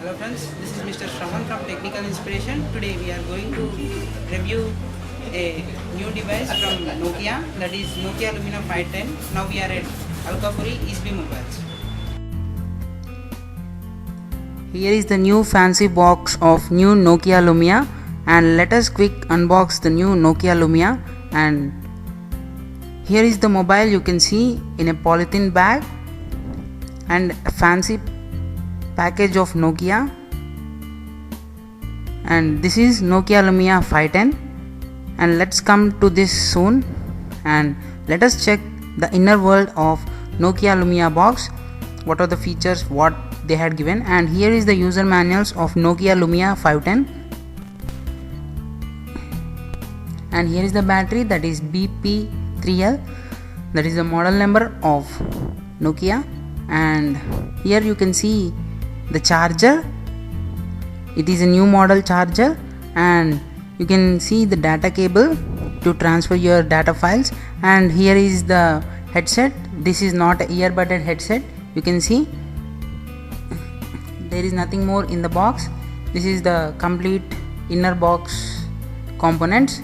Hello friends, this is Mr. Shravan from Technical Inspiration. Today we are going to review a new device from Nokia, that is Nokia Lumia 510. Now we are at Alkapuri Easby Mobiles. Here is the new fancy box of new Nokia Lumia, and let us quick unbox the new Nokia Lumia. And here is the mobile, you can see in a polythene bag and a fancy package of Nokia. And this is Nokia Lumia 510, and let's come to this soon and let us check the inner world of Nokia Lumia box. What are the features what they had given, and here is the user manuals of Nokia Lumia 510. And here is the battery, that is BP3L, that is the model number of Nokia. And here you can see the charger, it is a new model charger, and you can see the data cable to transfer your data files. And here is the headset, this is not a earbudded headset, you can see there is nothing more in the box. This is the complete inner box components.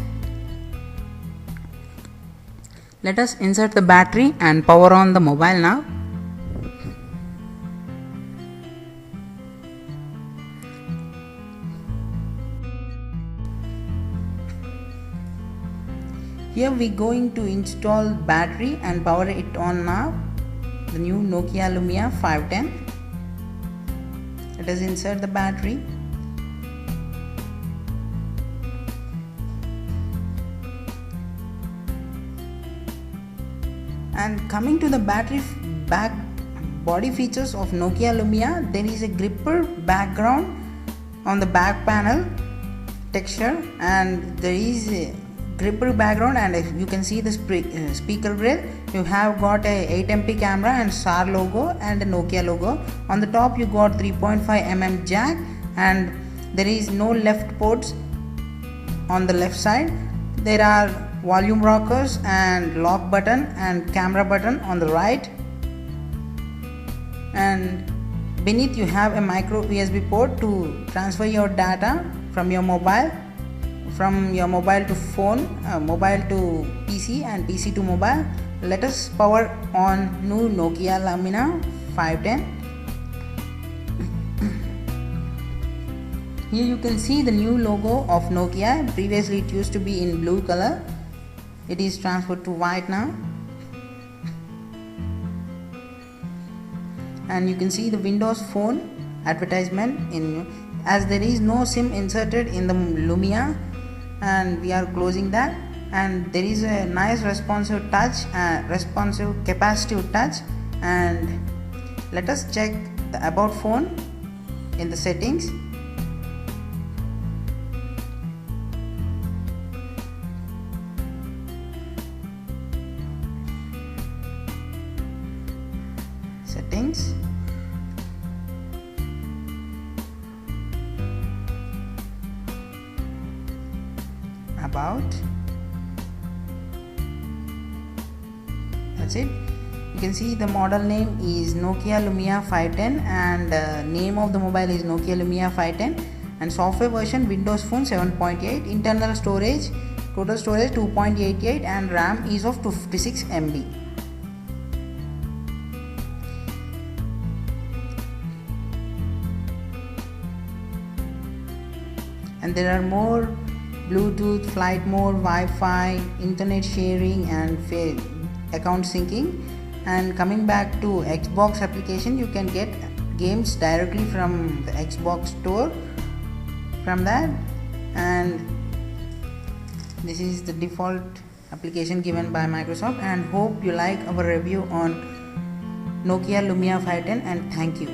Let us insert the battery and power on the mobile now. Here we going to install battery and power it on now, the new Nokia Lumia 510. Let us insert the battery. And coming to the battery back body features of Nokia Lumia, there is a gripper background on the back panel texture, and there is a gripper background, and if you can see the speaker grill, you have got a 8MP camera and SAR logo and a Nokia logo. On the top you got 3.5mm jack, and there is no left ports on the left side. There are volume rockers and lock button and camera button on the right, and beneath you have a micro USB port to transfer your data from your mobile to phone, mobile to PC, and PC to mobile. Let us power on new Nokia Lumia 510. Here you can see the new logo of Nokia. Previously it used to be in blue color, it is transferred to white now. And you can see the Windows Phone advertisement as there is no SIM inserted in the Lumia, and we are closing that. And there is a nice responsive capacitive touch. And let us check the about phone in the settings. About, that's it. You can see the model name is Nokia Lumia 510, and name of the mobile is Nokia Lumia 510, and software version Windows Phone 7.8. Internal storage, total storage 2.88, and RAM is of 256 MB. And there are more Bluetooth, flight mode, Wi-Fi, internet sharing, and account syncing. And coming back to Xbox application, you can get games directly from the Xbox store from that. And this is the default application given by Microsoft. And hope you like our review on Nokia Lumia 510, and thank you.